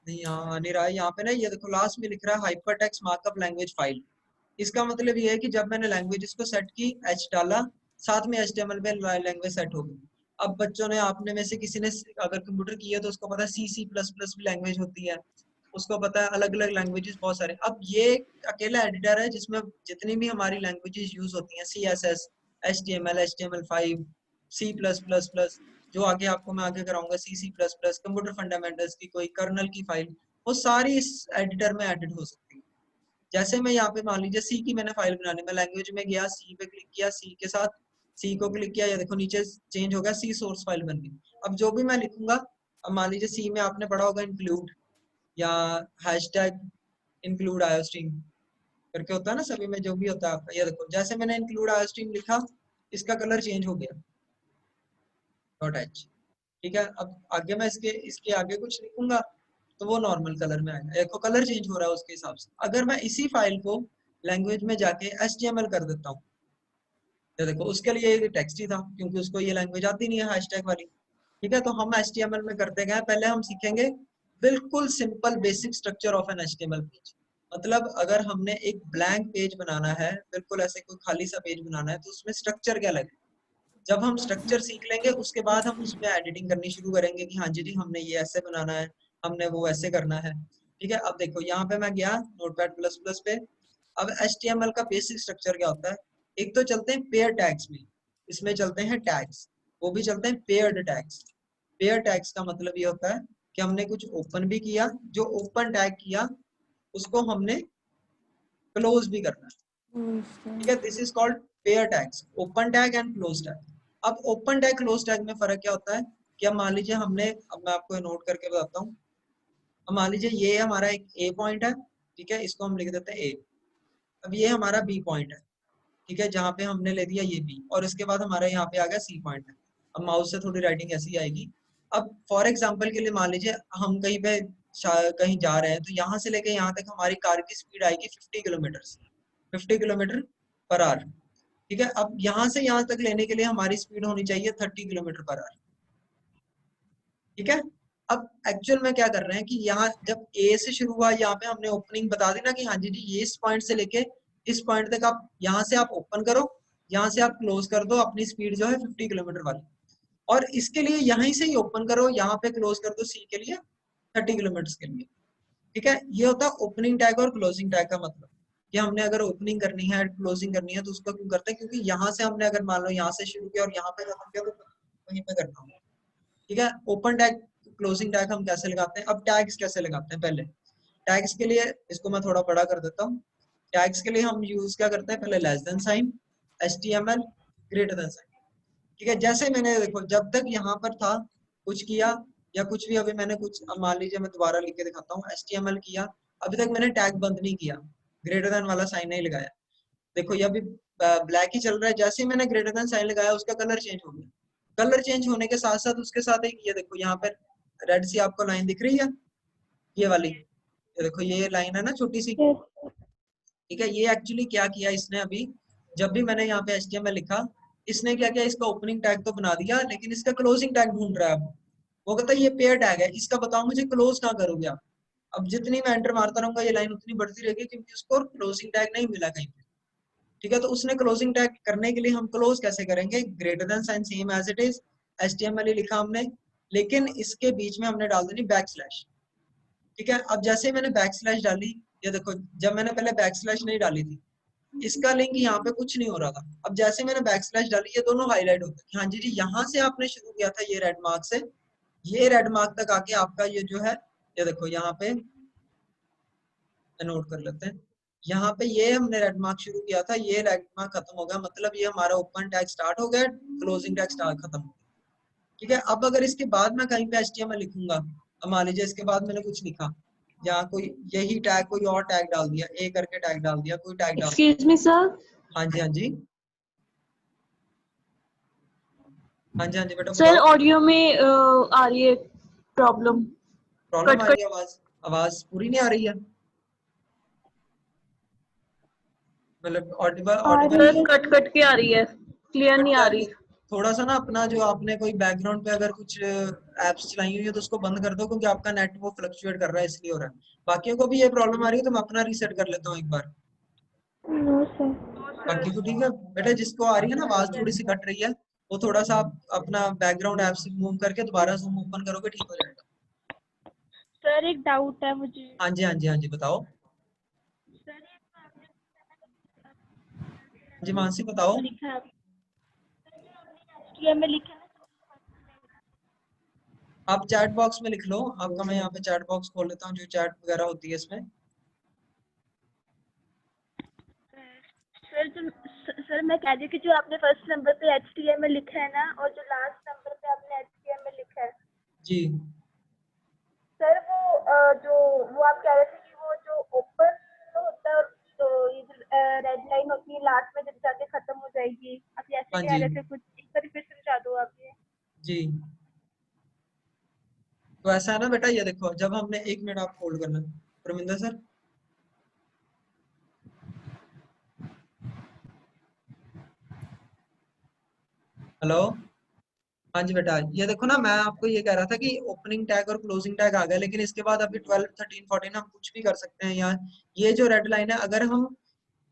नहीं यहाँ नहीं रहा है, यहाँ पे ना ये देखो लास्ट में लिख रहा है हाइपरटेक्स्ट मार्कअप लैंग्वेज फाइल। इसका मतलब ये है कि जब मैंने लैंग्वेजेस को सेट की, एच डाला, साथ में HTML पे लैंग्वेज सेट हो गई। अब बच्चों ने, आपने में से किसी ने अगर कंप्यूटर किया तो उसको पता है C++ भी लैंग्वेज होती है, उसको पता है अलग अलग लैंग्वेजेस बहुत सारे। अब ये अकेला एडिटर है जिसमें जितनी भी हमारी लैंग्वेजेस यूज होती हैं, CSS, HTML, HTML5, C++, जो आगे आपको मैं आगे कराऊंगा, C++, कंप्यूटर फंडामेंटल्स की कोई कर्नल की फाइल, वो सारी इस एडिटर में एडिट हो सकती है। जैसे मैं यहाँ पे मान लीजिए सी की मैंने फाइल बनानी, मैं लैंग्वेज में गया, सी पे क्लिक किया, सी के साथ सी को क्लिक किया, या देखो नीचे चेंज हो गया, सी सोर्स फाइल बन गई। अब जो भी मैं लिखूंगा, अब मान लीजिए सी में आपने पढ़ा होगा इंक्लूड या हैशटैग इंक्लूड आयोस्ट्रीम करके होता है ना, सभी में जो भी होता है आपका, ये देखो जैसे मैंने इंक्लूड आयोस्ट्रीम लिखा, इसका कलर चेंज हो गया, डॉट एच। ठीक है, अब आगे मैं इसके इसके आगे कुछ लिखूंगा तो वो नॉर्मल कलर में आएगा, देखो कलर चेंज हो रहा है उसके हिसाब से। अगर मैं इसी फाइल को लैंग्वेज में जाके HTML कर देता हूँ, तो देखो उसके लिए ये टेक्स्ट ही था, क्योंकि उसको ये लैंग्वेज आती नहीं है हैशटैग वाली। ठीक है, तो हम HTML में करते गए, पहले हम सीखेंगे बिल्कुल simple basic structure of an HTML page. मतलब अगर हमने एक ब्लैंक पेज बनाना है, बिल्कुल ऐसे कोई खाली सा पेज बनाना है, तो उसमें स्ट्रक्चर क्या लगे। जब हम स्ट्रक्चर सीख लेंगे उसके बाद हम उसमें एडिटिंग करनी शुरू करेंगे कि हाँ जी जी हमने ये ऐसे बनाना है, हमने वो ऐसे करना है। ठीक है, अब देखो यहाँ पे मैं गया Notepad++ पे। अब HTML का बेसिक स्ट्रक्चर क्या होता है, एक तो चलते हैं पेयर टैग्स में, इसमें चलते हैं टैग्स, वो भी चलते हैं पेयर्ड टैग्स। पेयर टैग्स का मतलब ये होता है कि हमने कुछ ओपन भी किया, जो ओपन टैग किया उसको हमने क्लोज भी करना है। ठीक है, this is called pair tags, open tag and close tag. अब ओपन टैग क्लोज टैग में फर्क क्या होता है कि अब मान लीजिए हमने, अब मैं आपको नोट करके बताता हूँ। अब मान लीजिए ये हमारा एक ए पॉइंट है, ठीक है, इसको हम लिख देते हैं ए। अब ये हमारा बी पॉइंट है, ठीक है, जहाँ पे हमने ले दिया ये बी, और इसके बाद हमारा यहाँ पे आ गया सी पॉइंट है। अब माउस से थोड़ी राइटिंग ऐसी आएगी। अब फॉर एग्जाम्पल के लिए मान लीजिए हम कहीं पे कहीं जा रहे हैं, तो यहाँ से लेके यहाँ तक हमारी कार की स्पीड आएगी 50 किलोमीटर, 50 किलोमीटर पर आवर। ठीक है, अब यहाँ से यहाँ तक लेने के लिए हमारी स्पीड होनी चाहिए 30 किलोमीटर पर आवर। ठीक है, अब एक्चुअल में क्या कर रहे हैं कि यहाँ जब ए से शुरू हुआ, यहाँ पे हमने ओपनिंग बता दी ना कि हाँ जी जी ये इस पॉइंट से लेके इस पॉइंट तक आप यहाँ से आप ओपन करो, यहाँ से आप क्लोज कर दो, अपनी स्पीड जो है 50 किलोमीटर वाली। और इसके लिए यहीं से ही ओपन करो, यहाँ पे क्लोज कर दो सी के लिए 30 किलोमीटर के लिए। ठीक है, ये होता है ओपनिंग टैग और क्लोजिंग टैग का मतलब, कि हमने अगर ओपनिंग करनी है क्लोजिंग करनी है तो उसको क्यों करते हैं, क्योंकि यहाँ से हमने अगर मान लो यहाँ से शुरू किया और यहाँ पे खत्म किया तो वहीं पे करना होगा। ठीक है, ओपन टैग क्लोजिंग टैग हम कैसे लगाते हैं, अब टैग्स कैसे लगाते हैं। पहले टैग्स के लिए, इसको मैं थोड़ा बड़ा कर देता हूँ। टैग्स के लिए हम यूज क्या करते हैं, पहले less than sign, HTML, greater than sign. ठीक है, जैसे मैंने देखो जब तक यहाँ पर था कुछ किया या कुछ भी, अभी मैंने कुछ, अब मान लीजिए मैं दोबारा लिख के दिखाता हूँ, HTML किया, अभी तक मैंने टैग बंद नहीं किया, ग्रेटर देन वाला साइन नहीं लगाया। देखो ये अभी ब्लैक ही चल रहा है, जैसे ही मैंने ग्रेटर देन साइन लगाया उसका कलर चेंज हो गया। कलर चेंज होने के साथ साथ उसके साथ एक, ये देखो यहाँ पर रेड सी आपको लाइन दिख रही है, ये वाली, ये देखो ये लाइन है ना छोटी सी। ठीक है, ये एक्चुअली क्या किया इसने अभी, जब भी मैंने यहाँ पे HTML लिखा, इसने क्या किया, इसका ओपनिंग टैग तो बना दिया लेकिन इसका क्लोजिंग टैग ढूंढ रहा है। अब वो कहता है ये पेयर टैग है, इसका बताओ मुझे क्लोज कहाँ करोगे आप। अब जितनी मैं एंटर मारता रहूंगा ये लाइन उतनी बढ़ती रहेगी, क्योंकि उसको क्लोजिंग टैग नहीं मिला कहीं पे। ठीक है, तो उसने क्लोजिंग टैग करने के लिए हम क्लोज कैसे करेंगे, greater than sign same as it is, HTML ही लिखा हमने, लेकिन इसके बीच में हमने डाल देनी बैक स्लैश। ठीक है, अब जैसे मैंने बैक स्लैश डाली, ये देखो जब मैंने पहले बैक स्लैश नहीं डाली थी, इसका लिंक यहाँ पे कुछ नहीं हो रहा था। अब जैसे मैंने बैक स्लैश डाली, ये दोनों हाईलाइट होते हैं, हाँ जी जी यहाँ से आपने शुरू किया था ये रेड मार्क से, ये रेड मार्क तक आके आपका ये जो है, ये देखो यहाँ पे नोट कर लेते हैं, यहाँ पे ये हमने रेड मार्क शुरू किया था, ये रेड मार्क खत्म हो गया, मतलब ये हमारा ओपन टैग स्टार्ट हो गया, क्लोजिंग टैग स्टार्ट खत्म हो गया। ठीक है, अब अगर इसके बाद मैं कहीं पे HTML लिखूंगा, अब मान लीजिए इसके बाद मैंने कुछ लिखा, यहाँ कोई यही टैग कोई और टैग डाल दिया, ए करके टैग डाल दिया, कोई टैग डाल दिया। Excuse me sir. हाँ जी हाँ जी, हाँ जी हाँ जी बेटा सर बताओ। ऑडियो में आ रही है प्रॉब्लम, प्रॉब्लम कट आ कट। रही है, आवाज आवाज पूरी नहीं आ रही है, मतलब ऑडिबल आ ऑडिबल रही नहीं है, है, कट कट के आ रही है, क्लियर कट नहीं के आ आ रही रही। है। थोड़ा सा ना अपना जो आपने कोई बैकग्राउंड पे अगर कुछ एप्स चलाई हुई है तो उसको बंद कर दो, क्योंकि आपका नेट वो फ्लक्चुएट कर रहा है इसलिए हो रहा है। बाकियों को भी ये प्रॉब्लम आ रही है तो मैं अपना रीसेट कर लेता हूँ एक बार। No sir. बाकी को ठीक है बेटा? जिसको आ रही है ना आवाज थोड़ी सी कट रही है, वो थोड़ा सा आप अपना बैकग्राउंड ऐप से मूव करके दोबारा जूम ओपन करोगे, ठीक हो जाएगा। सर एक डाउट है मुझे। हाँ जी हाँ जी हाँ जी, बताओ। सर ये जो आपने जी मानसी बताओ। लिखा है, HTML लिखा है, आप चैट बॉक्स में लिख लो, आपका मैं यहाँ पे चैट बॉक्स खोल लेता हूँ जो चैट वगैरह होती है इसमें। सर जो सर मैं कह रही हूँ कि जो आपने फर्स्ट नंबर पे HTML लिखा है ना, और जो लास्ट नंबर पे आपने HTML लिखा है, जी सर वो जो वो आप कह रहे थे कि वो जो ओपन तो होता है, और तो ये जो रेड लाइन होती है लास्ट में जब जाके खत्म हो जाएगी, आप ये ऐसे हाँ कह जी रहे थे कुछ, एक बार फिर से बता दो आप ये। जी। तो ऐसा है ना बेटा, ये देखो, जब हमने, एक मिनट आप होल्ड करना, परमिंदर सर। हेलो। हाँ जी बेटा, ये देखो ना, मैं आपको ये कह रहा था कि ओपनिंग टैग और क्लोजिंग टैग आ गया, लेकिन इसके बाद अभी 12 13 14 हम कुछ भी कर सकते हैं यहाँ। ये जो रेड लाइन है, अगर हम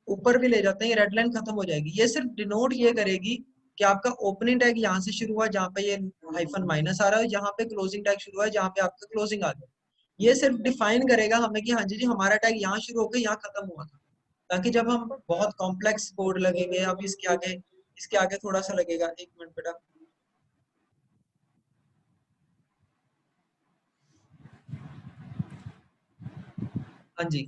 ऊपर भी ले जाते हैं, ये रेड लाइन खत्म हो जाएगी। ये सिर्फ डिनोट ये करेगी कि आपका ओपनिंग टैग यहाँ से शुरू हुआ जहाँ पे ये हाइफन माइनस आ रहा है, यहाँ पे क्लोजिंग टैग शुरू हुआ है जहाँ पे आपका क्लोजिंग आ गया। ये सिर्फ डिफाइन करेगा हमें कि हाँ जी जी हमारा टैग यहाँ शुरू होकर यहाँ खत्म हुआ था, ताकि जब हम बहुत कॉम्प्लेक्स कोड लगेंगे, अब इसके आगे थोड़ा सा लगेगा। एक मिनट बेटा। हाँ जी,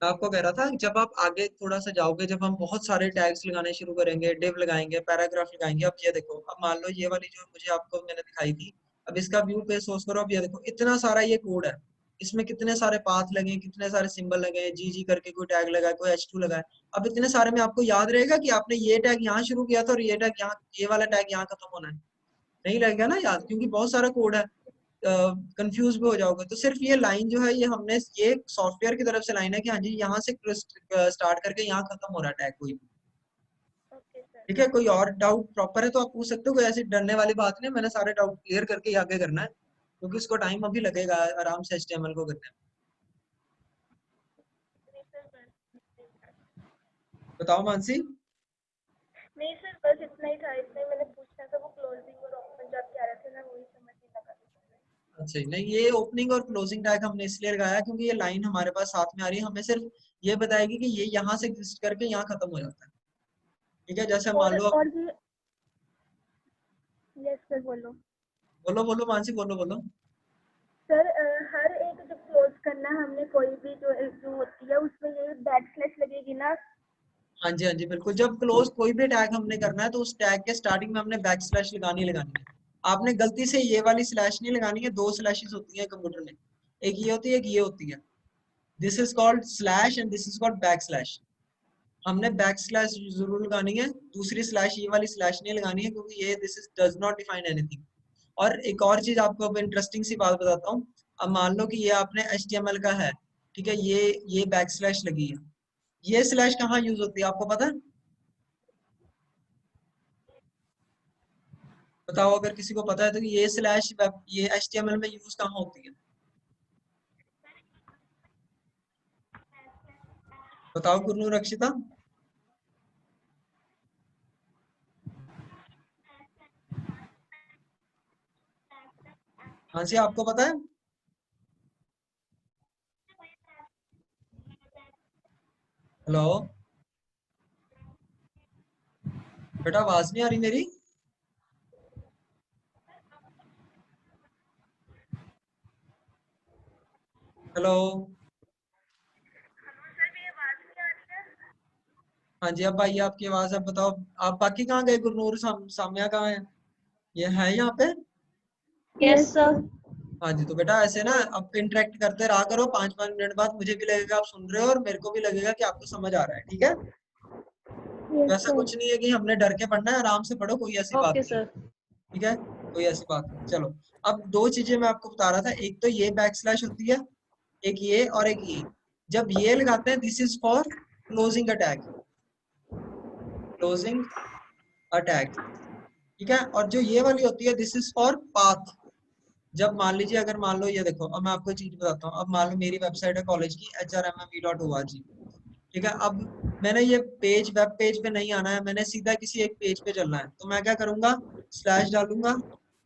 मैं आपको कह रहा था, जब आप आगे थोड़ा सा जाओगे, जब हम बहुत सारे टैग्स लगाने शुरू करेंगे, डिव लगाएंगे, पैराग्राफ लगाएंगे। अब ये देखो, अब मान लो ये वाली जो मुझे आपको मैंने दिखाई थी, अब इसका व्यू पे सोर्स करो। अब ये देखो, इतना सारा ये कोड है, इसमें कितने सारे पाथ लगे, कितने सारे सिंबल लगे, जी जी करके कोई टैग लगा है, कोई H2 लगा है। अब इतने सारे में आपको याद रहेगा कि आपने ये टैग यहाँ शुरू किया था और ये टैग यहाँ, ये वाला टैग यहाँ खत्म होना है? नहीं लगेगा ना याद, क्योंकि बहुत सारा कोड है। कंफ्यूज भी हो जाओगे। तो सिर्फ ये लाइन जो है, ये हमने ये सॉफ्टवेयर की तरफ से लाइन है कि हाँ जी यहाँ से स्टार्ट करके यहाँ खत्म हो रहा है टैग कोई भी। Okay sir. ठीक है, कोई और डाउट प्रॉपर है तो आप पूछ सकते हो, कोई ऐसी डरने वाली बात नहीं है। मैंने सारे डाउट क्लियर करके ही आगे करना है, क्योंकि इसको टाइम अभी लगेगा आराम से HTML को करने में। नहीं सर बस, बताओ मानसी। नहीं सर बस इतना ही था, इतना ही मैंने पूछना था। वो क्लोजिंग और ओपन जो आप कह रहे थे ना, वही समझ नहीं लगा था। अच्छा नहीं, ये ओपनिंग और क्लोजिंग टैग हमने इसलिए लगाया क्योंकि ये लाइन हमारे पास साथ में आ रही है, हमें सिर्फ ये बताएगी कि ये यहाँ से एग्जिस्ट करके यहाँ खत्म हो जाता है। ठीक है, जैसे मान लो, और ये, यस सर बोलो। बोलो बोलो मानसी, बोलो बोलो। सर हर एक जब क्लोज करना है हमने कोई भी जो होती है, उसमें ये बैक स्लैश लगेगी ना? हाँ जी बिल्कुल, जब क्लोज कोई भी टैग हमने करना है तो उस टैग के स्टार्टिंग में हमने बैक स्लैश लगानी है, लगानी है। आपने गलती से ये वाली स्लैश नहीं लगानी है, दो स्लैशेस होती है कंप्यूटर में, एक ये होती है एक ये होती है। This is called slash and this is called back slash. हमने बैक स्लैश जरूर लगानी है, दूसरी स्लैश ये वाली स्लैश नहीं लगानी है, क्योंकि ये this is does not define anything. और एक और चीज आपको अब इंटरेस्टिंग सी बात बताता हूँ। अब मान लो कि ये आपने HTML का है, ठीक है, ये बैक स्लैश लगी है। ये स्लैश कहाँ यूज होती है आपको पता है? बताओ, अगर किसी को पता है तो, कि ये स्लैश ये HTML में यूज कहाँ होती है? बताओ गुरनूर रक्षिता। हाँ जी, आपको पता है? हेलो बेटा, आवाज नहीं आ रही मेरी? हेलो। सर मेरी आवाज नहीं आ रही है? हाँ जी, अब आइए आपकी आवाज। अब बताओ, आप बाकी कहाँ गए? गुरनूर सामिया कहाँ है? ये है यहाँ पे? Yes sir. हाँ जी, तो बेटा ऐसे ना अब इंटरेक्ट करते रहा करो, 5 5 मिनट बाद मुझे भी लगेगा आप सुन रहे हो और मेरे को भी लगेगा कि आपको समझ आ रहा है। ठीक है, यस वैसा सर। कुछ नहीं है कि हमने डर के पढ़ना है, आराम से पढ़ो, कोई ऐसी बात ओके नहीं है। सर। ठीक है, कोई ऐसी बात नहीं। चलो, अब दो चीजें मैं आपको बता रहा था, एक तो ये बैक स्लैश होती है, एक ये और एक ये। जब ये लगाते हैं, this is for closing attack, closing attack. ठीक है। और जो ये वाली होती है दिस इज फॉर पाथ। जब मान लीजिए, अगर मान लो ये देखो, अब मैं आपको चीज बताता हूँ। अब मान लो मेरी वेबसाइट है कॉलेज की hrmme.org, ठीक है। अब मैंने ये पेज, वेब पेज पे नहीं आना है, मैंने सीधा किसी एक पेज पे चलना है, तो मैं क्या करूंगा, स्लैश डालूंगा,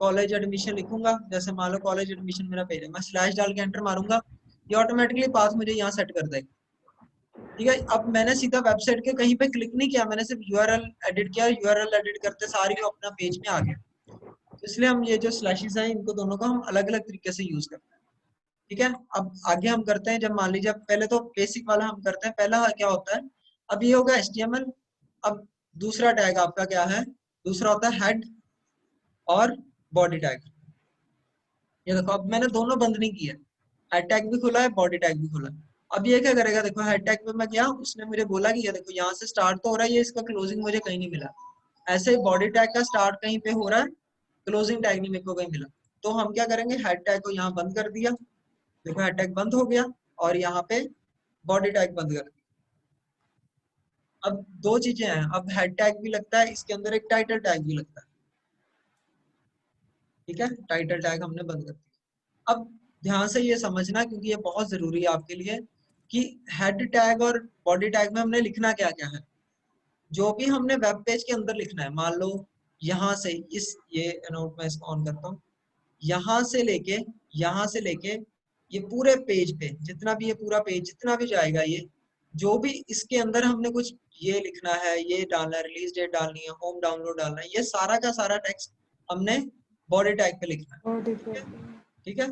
कॉलेज एडमिशन लिखूंगा। जैसे मान लो कॉलेज एडमिशन मेरा पेज है, मैं स्लैश डाल के एंटर मारूंगा, ये ऑटोमेटिकली पाथ मुझे यहाँ सेट कर देगा। ठीक है। अब मैंने सीधा वेबसाइट के कहीं पे क्लिक नहीं किया, मैंने सिर्फ यूआरएल एडिट किया, यूआरएल एडिट करते सारी वो अपना पेज में आ गया। तो इसलिए हम ये जो स्लैशेस हैं इनको दोनों को हम अलग अलग तरीके से यूज करते हैं। ठीक है। अब आगे हम करते हैं, जब मान लीजिए पहले तो बेसिक वाला हम करते हैं। पहला क्या होता है, अब ये होगा HTML। अब दूसरा टैग आपका क्या है, दूसरा होता है हेड और बॉडी टैग। ये देखो अब मैंने दोनों बंद नहीं किया, हेड टैग भी खुला है, बॉडी टैग भी खुला है। अब ये क्या करेगा, देखो हेड टैग पे मैं गया, उसने मुझे बोला कि ये देखो यहाँ से स्टार्ट तो हो रहा है, ये इसका क्लोजिंग मुझे कहीं नहीं मिला। ऐसे ही बॉडी टैग का स्टार्ट कहीं पे हो रहा है, क्लोजिंग टैग नहीं मेरे को कहीं मिला। तो हम क्या करेंगे, हेड टैग को यहाँ बंद कर दिया, देखो हेड टैग बंद हो गया, और यहाँ पे बॉडी टैग बंद कर दिया। अब दो चीजें हैं, अब हेड टैग भी लगता है इसके अंदर, एक टाइटल टैग भी लगता है। ठीक है, टाइटल टैग हमने बंद कर दिया। अब ध्यान से ये समझना, क्योंकि ये बहुत जरूरी है आपके लिए, कि हेड टैग और बॉडी टैग में हमने लिखना क्या क्या है। जो भी हमने वेब पेज के अंदर लिखना है, मान लो यहाँ से इस, ये नोट मैं इसको ऑन करता हूँ, यहाँ से लेके ये पूरे पेज पे, जितना भी ये पूरा पेज जितना भी जाएगा, ये जो भी इसके अंदर हमने कुछ ये लिखना है, ये डालना है, रिलीज डेट डालनी है, होम डाउनलोड डालना है, ये सारा का सारा टेक्स्ट हमने बॉडी टैग पे लिखना है। ठीक है। ठीक है।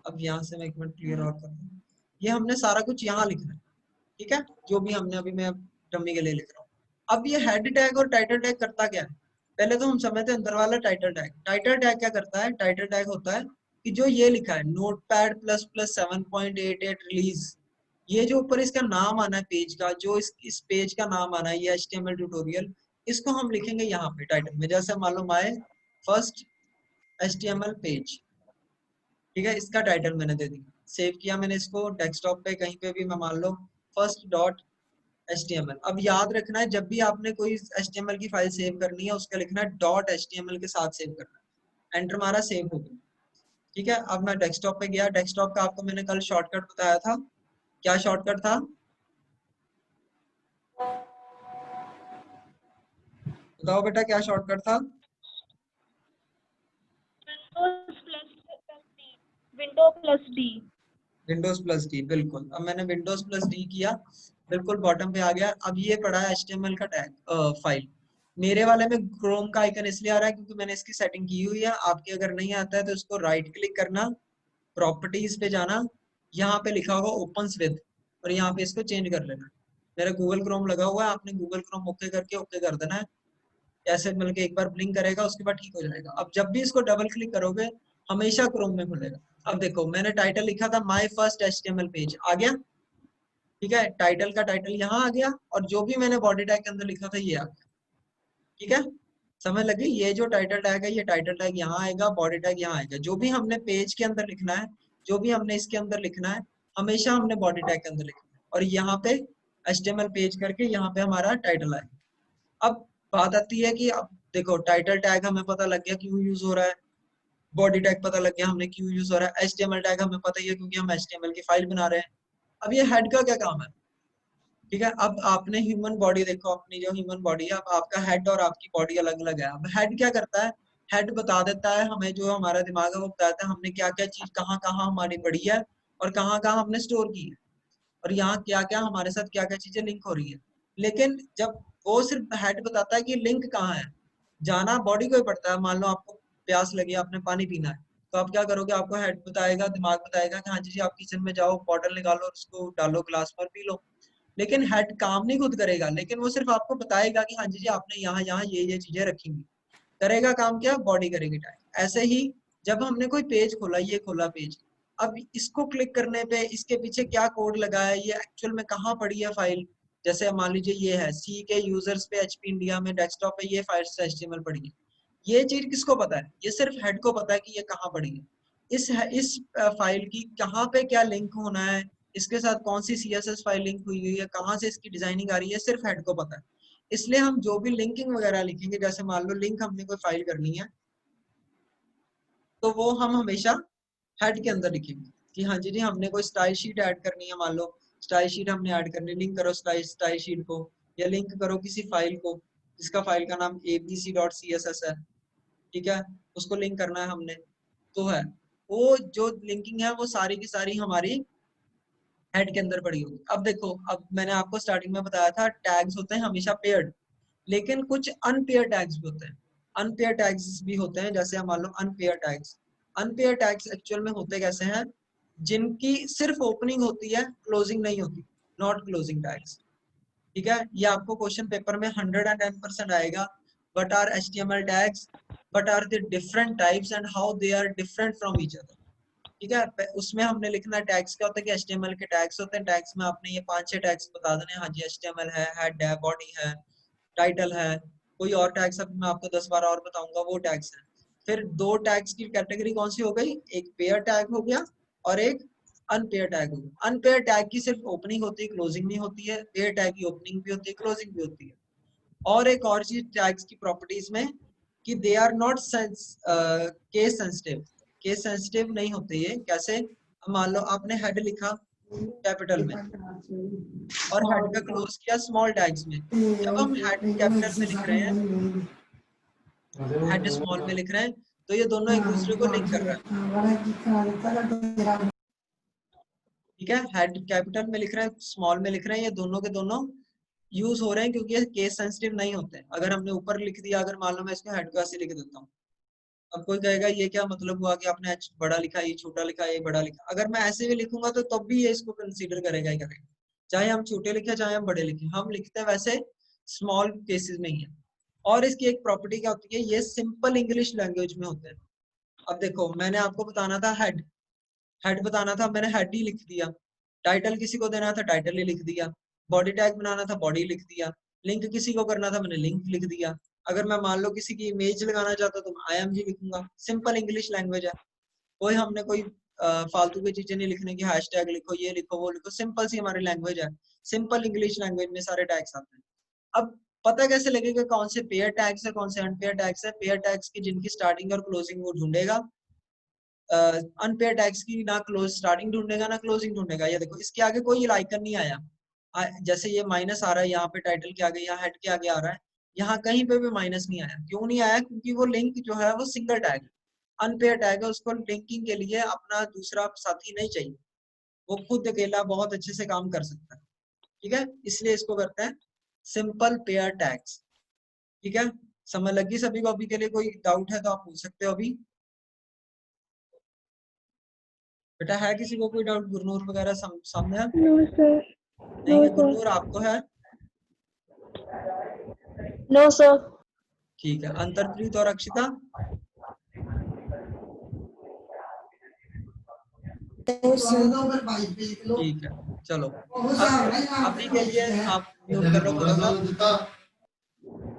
अब यहाँ से मैं एक मिनट क्लियर और कर दूं, ये हमने सारा कुछ यहाँ लिखना है। ठीक है, जो भी हमने अभी, मैं डमी के लिए लिख रहा हूँ। अब ये हेड टैग और टाइटल टैग करता क्या है, पहले तो हम समझते हैं अंदर वाला टाइटल टैग। टाइटल टैग क्या करता है, टाइटल टैग होता है कि जो ये लिखा है नोटपैड प्लस प्लस 7.88 रिलीज, ये जो ऊपर इसका नाम आना है पेज का, जो इस पेज का नाम आना है, ये HTML ट्यूटोरियल, इसको हम लिखेंगे यहाँ पे टाइटल में। जैसे मान लो माय फर्स्ट HTML पेज, ठीक है, इसका टाइटल मैंने दे दिया, सेव किया मैंने इसको डेस्कटॉप पे, कहीं पे भी मैं मान लो फर्स्ट डॉट HTML। अब याद रखना है, जब भी आपने कोई HTML की फाइल सेव करनी है, उसका लिखना है डॉट HTML के साथ सेव करना है। एंटर मारा, सेव हो गया। ठीक है। अब मैं डेस्कटॉप पे गया, डेस्कटॉप का आपको मैंने कल शॉर्टकट बताया था, क्या शॉर्टकट था, बताओ बेटा क्या शॉर्टकट था। विंडोज प्लस डी, बिल्कुल। अब मैंने विंडोज प्लस डी किया, बिल्कुल बॉटम पे आ गया। अब ये पड़ा है HTML का टैग फाइल। मेरे वाले में क्रोम का आइकन इसलिए आ रहा है क्योंकि मैंने इसकी सेटिंग की हुई है। आपके अगर नहीं आता है तो इसको राइट क्लिक करना, प्रॉपर्टीज पे जाना, यहाँ पे लिखा होगा ओपन विद, और यहाँ पे इसको चेंज कर लेना। मेरा गूगल क्रोम लगा हुआ है, आपने गूगल क्रोम ओके करके ओके कर देना है। ऐसे मिलके एक बार ब्लिंक करेगा, उसके बाद ठीक हो जाएगा। अब जब भी इसको डबल क्लिक करोगे, हमेशा क्रोम में खुलेगा। अब देखो मैंने टाइटल लिखा था माय फर्स्ट HTML पेज, आ गया। ठीक है, टाइटल का टाइटल यहाँ आ गया, और जो भी मैंने बॉडी टैग के अंदर लिखा था ये आ गया। ठीक है, समझ लगी। ये जो टाइटल टैग है, ये टाइटल टैग यहाँ आएगा, बॉडी टैग यहाँ आएगा। जो भी हमने पेज के अंदर लिखना है, जो भी हमने इसके अंदर लिखना है, हमेशा हमने बॉडी टैग के अंदर लिखना है, और यहाँ पे HTML पेज करके यहाँ पे हमारा टाइटल आएगा। अब बात आती है कि अब देखो टाइटल टैग हमें पता लग गया क्यों यूज हो रहा है, बॉडी टैग पता लग गया हमने क्यों यूज हो रहा है, HTML टैग हमें पता ही है क्योंकि हम HTML की फाइल बना रहे हैं। अब ये हेड का क्या काम है। ठीक है, अब आपने ह्यूमन बॉडी देखो, अपनी जो ह्यूमन बॉडी है, अब आपका हेड और आपकी बॉडी अलग अलग है। अब हेड क्या करता है, हेड बता देता है हमें, जो हमारा दिमाग है वो बताता है हमने क्या क्या चीज कहाँ कहाँ हमारी पड़ी है, और कहाँ कहाँ हमने स्टोर की है, और यहाँ क्या क्या हमारे साथ क्या क्या चीजें लिंक हो रही है। लेकिन जब वो सिर्फ हेड बताता है कि लिंक कहाँ है, जाना बॉडी को ही पड़ता है। मान लो आपको प्यास लगी, आपने पानी पीना है, तो आप क्या करोगे, आपको हेड बताएगा, दिमाग बताएगा कि हाँ जी जी आप किचन में जाओ, बॉटल निकालो और उसको डालो ग्लास पर, पी लो। लेकिन हेड काम नहीं खुद करेगा, लेकिन वो सिर्फ आपको बताएगा कि हाँ जी जी आपने यहाँ यहाँ ये चीजें रखी हुई। करेगा काम क्या, बॉडी करेगी टाइप। ऐसे ही जब हमने कोई पेज खोला, ये खोला पेज, अब इसको क्लिक करने पे इसके पीछे क्या कोड लगा है, ये एक्चुअल में कहाँ पड़ी है फाइल। जैसे मान लीजिए ये है सी के यूजर्स पे HP इंडिया में डेस्कटॉप पे ये फाइल HTML पड़ी है। ये चीज किसको पता है, ये सिर्फ हेड को पता है कि ये कहाँ पड़ी है। इस फाइल की कहाँ पे क्या लिंक होना है, इसके साथ कौन सी CSS फाइल लिंक हुई है, कहाँ से इसकी डिजाइनिंग आ रही है, सिर्फ हेड को पता है। इसलिए हम जो भी लिंकिंग वगैरह लिखेंगे, जैसे मान लो लिंक हमने कोई फाइल करनी है, तो वो हम हमेशा हेड के अंदर लिखेंगे कि हाँ जी हमने कोई स्टाइल शीट ऐड करनी है, मान लो स्टाइल शीट हमने ऐड करनी, लिंक करो स्टाइल शीट को, या लिंक करो किसी फाइल को जिसका फाइल का नाम abc.css है, ठीक है, उसको लिंक करना है हमने, तो है वो जो लिंकिंग है वो सारी की सारी हमारी हेड के अंदर पड़ी होगी। अब देखो, अब मैंने आपको स्टार्टिंग में बताया था टैग्स होते हैं हमेशा पेयर्ड, लेकिन कुछ अनपेयर टैग्स भी होते हैं। अनपेयर टैग्स भी होते हैं, जैसे मान लो unpair tags. Unpair tags actual में होते कैसे हैं, जिनकी सिर्फ ओपनिंग होती है, क्लोजिंग नहीं होती, नॉट क्लोजिंग टैग्स, ठीक है। ये आपको क्वेश्चन पेपर में 110% आएगा। What are HTML tags, what are the different types and how they are different from each other, ठीक है। उसमें हमने लिखना है टैग्स क्या होता है कि एचटीएमएल के टैग्स होते हैं, टैग्स में आपने ये 5-6 टैग्स बता देने, हाँ जी एचटीएमएल है, हेड है, बॉडी है, टाइटल है, कोई और टैग्स अब मैं आपको 10-12 और बताऊंगा, वो टैग्स है। फिर दो टैग्स की कैटेगरी कौन सी हो गई, एक पेयर टैग हो गया और एक अनपेयर टैग हो गया। अनपेयर टैग की सिर्फ ओपनिंग होती है, क्लोजिंग नहीं होती है, पेयर टैग की ओपनिंग भी होती है, क्लोजिंग भी होती है। और एक और चीज टैग्स की प्रॉपर्टीज में कि they are not case sensitive, case sensitive नहीं होते ये। कैसे, मान लो आपने हेड लिखा कैपिटल में और हेड का क्लोज किया स्मॉल टैग्स में, जब हम हेड कैपिटल में लिख रहे हैं, हेड स्मॉल में लिख रहे हैं, तो ये दोनों एक दूसरे को लिंक कर रहा है, ठीक है। हेड कैपिटल में लिख रहे हैं, स्मॉल में लिख रहे हैं, ये दोनों के दोनों यूज हो रहे हैं क्योंकि ये केस सेंसिटिव नहीं होते हैं। अगर हमने ऊपर लिख दिया, अगर मान लो मैं इसको हेड को ऐसे लिख देता हूँ, अब कोई कहेगा ये क्या मतलब हुआ कि आपने एच बड़ा लिखा, ये छोटा लिखा, ये बड़ा लिखा। अगर मैं ऐसे भी लिखूंगा तो तब भी ये इसको कंसीडर करेगा ही करेगा, चाहे हम छोटे लिखे चाहे हम बड़े लिखे, हम लिखते हैं वैसे स्मॉल केसेस में ही है। और इसकी एक प्रॉपर्टी क्या होती है, ये सिंपल इंग्लिश लैंग्वेज में होते हैं। अब देखो, मैंने आपको बताना था हेड, हेड बताना था, मैंने हेड ही लिख दिया। टाइटल किसी को देना था, टाइटल ही लिख दिया। बॉडी टैग बनाना था, बॉडी लिख दिया। लिंक किसी को करना था, मैंने लिंक लिख दिया। अगर मैं मान लो किसी की इमेज लगाना चाहता तो मैं IMG लिखूंगा। सिंपल इंग्लिश लैंग्वेज है, कोई हमने कोई फालतू की चीजें नहीं लिखने की, हैशटैग लिखो, ये लिखो, वो लिखो, सिंपल सी हमारी लैंग्वेज है। सिंपल इंग्लिश लैंग्वेज में सारे टैग्स आते हैं। अब पता कैसे लगेगा कौन से पेयर टैग्स है, कौन से अनपेयर टैग्स है। पेयर टैग्स की जिनकी स्टार्टिंग और क्लोजिंग वो ढूंढेगा, अनपेयर टैग्स की ना क्लोज स्टार्टिंग ढूंढेगा ना क्लोजिंग ढूंढेगा। ये देखो, इसके आगे कोई आइकन नहीं आया, जैसे ये माइनस आ रहा है यहाँ पे टाइटल के आगे, यहाँ हेड के आगे आ रहा है, यहाँ कहीं पे भी माइनस नहीं आया। क्यों नहीं आया, क्योंकि वो लिंक जो है वो सिंगल टैग है, अनपेयर टैग है, उसको लिंकिंग के लिए अपना दूसरा साथी नहीं चाहिए, वो खुद अकेला बहुत अच्छे से काम कर सकता है, ठीक है। इसलिए इसको करते हैं सिंपल पेयर टैग्स, ठीक है। समझ लगी सभी को? अभी के लिए कोई डाउट है तो आप पूछ सकते हो अभी। बेटा है किसी को कोई डाउट? गुरनूर वगैरह सामने है? No sir. नहीं है गुरनूर, आपको है? No sir. ठीक है। अंतरप्रीत और अक्षिता? ठीक है, चलो अभी के लिए आप म्यूट कर लो खुदा सा,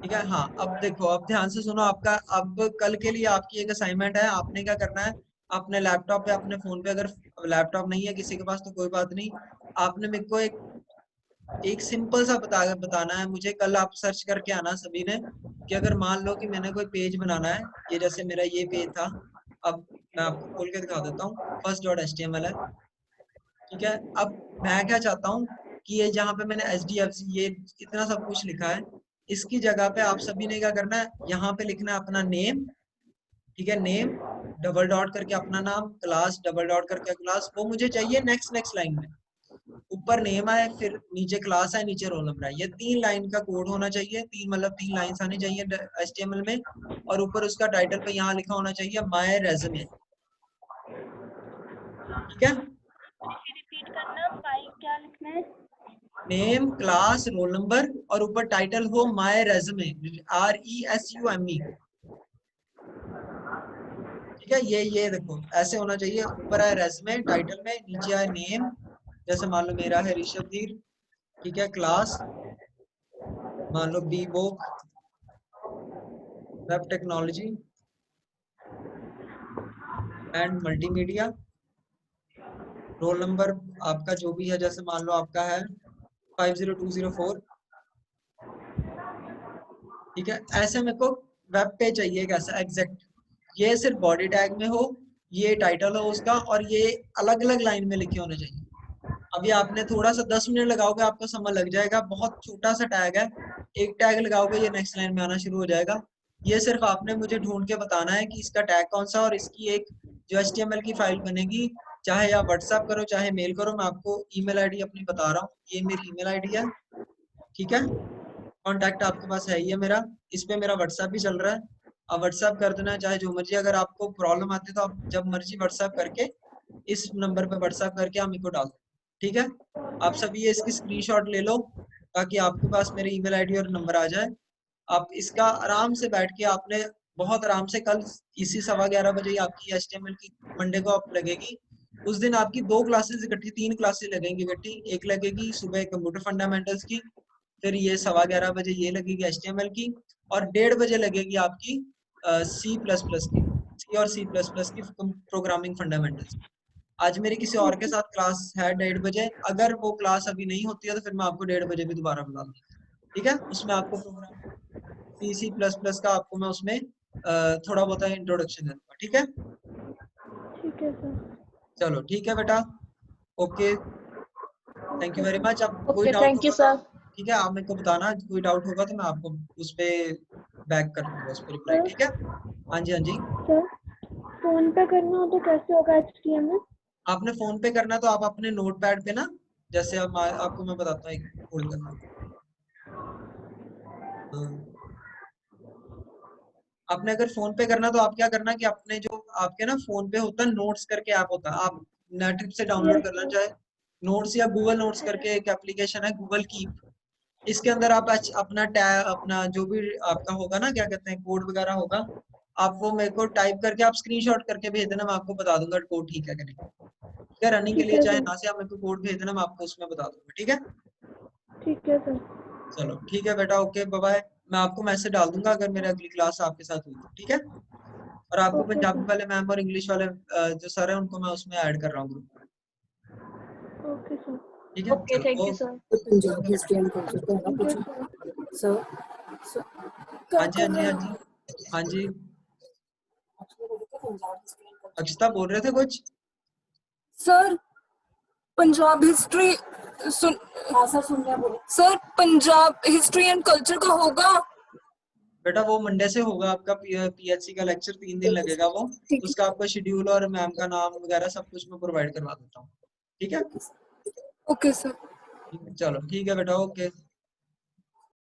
ठीक है। हाँ, अब देखो, अब ध्यान से सुनो, आपका अब कल के लिए आपकी एक असाइनमेंट है। आपने क्या करना है, अपने लैपटॉप पे, अपने फोन पे, अगर लैपटॉप नहीं है किसी के पास तो कोई बात नहीं, आपने मेरे को एक सिंपल सा बताना है मुझे। कल आप सर्च करके आना सभी ने कि अगर मान लो कि मैंने कोई पेज बनाना है, ये जैसे मेरा ये पेज था, अब मैं आपको खोल के दिखा देता हूँ, first.html है, ठीक है। अब मैं क्या चाहता हूँ कि ये जहाँ पे मैंने HDFC ये इतना सब कुछ लिखा है, इसकी जगह पे आप सभी ने क्या करना है, यहाँ पे लिखना है अपना नेम, ठीक है, नेम डबल डॉट करके अपना नाम, क्लास डबल डॉट करके क्लास, वो मुझे चाहिए नेक्स्ट नेक्स्ट लाइन में। ऊपर नेम आए, फिर नीचे क्लास है, नीचे रोल नंबर है, ये 3 लाइन का कोड होना चाहिए, 3 मतलब 3 लाइंस आनी चाहिए HTML में। और ऊपर उसका टाइटल पे यहाँ लिखा होना चाहिए माय रेज्यूमे, ठीक है। रिपीट करना, फाइल क्या लिखना है? नेम, क्लास, रोल नंबर, और ऊपर टाइटल हो माय रेज्यूमे, RESUME, ठीक है। ये देखो ऐसे होना चाहिए, ऊपर है रेज्यूमे टाइटल में, नीचे है नेम, जैसे मान लो मेरा है ऋषभ धीर, ठीक है। क्लास मान लो B voc web technology and multimedia. Roll number आपका जो भी है, जैसे मान लो आपका है 50204, ठीक है, ऐसे मेरे को वेब पे चाहिए कैसा एग्जैक्ट, ये सिर्फ बॉडी टैग में हो, ये टाइटल हो उसका, और ये अलग अलग लाइन में लिखे होने चाहिए। अभी आपने थोड़ा सा 10 मिनट लगाओगे आपको समझ लग जाएगा, बहुत छोटा सा टैग है, एक टैग लगाओगे ये नेक्स्ट लाइन में आना शुरू हो जाएगा। ये सिर्फ आपने मुझे ढूंढ के बताना है कि इसका टैग कौन सा, और इसकी एक जो HTML की फाइल बनेगी, चाहे आप व्हाट्सएप करो चाहे मेल करो, मैं आपको ईमेल आईडी अपनी बता रहा हूँ, ये मेरी ईमेल आईडी है। ठीक है, कॉन्टैक्ट आपके पास है ही है मेरा, इस पे मेरा व्हाट्सएप भी चल रहा है, आप व्हाट्सएप कर देना चाहे जो मर्जी। अगर आपको प्रॉब्लम आती है तो आप जब मर्जी व्हाट्सएप करके इस नंबर पे व्हाट्सएप करके आप मेरे को डाल दो। ठीक है, आप सभी ये इसकी स्क्रीनशॉट ले लो ताकि आपके पास मेरी ईमेल आईडी और नंबर आ जाए। आप इसका आराम से बैठ के आपने बहुत आराम से कल इसी 11:15 बजे ही आपकी HTML की मंडे को आप लगेगी, उस दिन आपकी 2 क्लासेस इकट्ठी, 3 क्लासेस लगेंगी इकट्ठी। एक लगेगी सुबह कंप्यूटर फंडामेंटल्स की, फिर ये 11:15 बजे ये लगेगी HTML की, और 1:30 बजे लगेगी आपकी C++ की, C और C++ की प्रोग्रामिंग फंडामेंटल्स। आज मेरी किसी और के साथ क्लास है 1:30 बजे, अगर वो क्लास अभी नहीं होती है तो फिर मैं आपको 1:30 बजे भी दोबारा बुला लूंगा। ठीक है, उसमें आपको प्रोग्राम C++ का आपको मैं उसमें थोड़ा बहुत इंट्रोडक्शन दे दूंगा। ठीक है, ठीक है सर। चलो ठीक है बेटा, okay, thank you very much. अब कोई ओके, डाउट थैंक यू होगा तो सर। ठीक है आप मेरे को बताना, कोई डाउट होगा तो मैं आपको उस पे बैक कर दूंगा, उस पर रिप्लाई। सर ठीक है, हाँ जी हाँ जी। सर फोन पे करना हो तो कैसे होगा HTML? आपने फोन पे करना तो आप अपने नोट पैड पे ना, जैसे अब आपको मैं बताता हूँ, एक होल्ड करना। आपने अगर फोन पे करना तो आप क्या करना कि अपने जो आपके ना फोन पे होता है नोट्स करके ऐप होता है, आप नेट से डाउनलोड यस कर लेना, सर। चाहे नोट्स या गूगल नोट्स करके एक एप्लीकेशन है गूगल कीप, इसके अंदर आप अपना टैब, अपना जो भी आपका होगा ना, क्या कहते हैं, कोड वगैरह होगा, आप वो मेरे को टाइप करके आप स्क्रीनशॉट करके भेज देना, मैं आपको बता दूंगा कोड ठीक है कि नहीं। ठीक है, रनिंग के ठीक लिए है चाहे सर। ना से आप मेरे को कोड भेज देना, मैं आपको उसमें बता दूंगा। ठीक है, ठीक है सर। चलो ठीक है बेटा, ओके बाय बाय। मैं आपको मैसेज डाल दूंगा अगर मेरी अगली क्लास आपके साथ हुई तो। ठीक है, और आपको ओके पंजाबी सर। वाले मैम और इंग्लिश वाले जो सर हैं उनको मैं उसमें ऐड कर रहा हूँ ग्रुप में। Okay sir. ठीक है, ओके, चलो thank you okay sir. Punjab बेटा। हिस्ट्री एंड कल्चर का है थैंक यू कुछ सर। सर हाँ क्या जी हाँ कर जी रहे हाँ हो? जी हाँ जी, पंजाब हिस्ट्री एंड कल्चर अक्षता बोल रहे थे कुछ। सर पंजाब हिस्ट्री सुन हाँ सर सुन रहे बोलो sir Punjab history and culture का होगा बेटा वो मंडे से होगा आपका PHC का लेक्चर, 3 दिन लगेगा वो, ठीक उसका आपका शेड्यूल और मैम का नाम वगैरह सब कुछ मैं प्रोवाइड करवा देता हूँ। ठीक है, है ओके सर चलो ठीक है बेटा, ओके।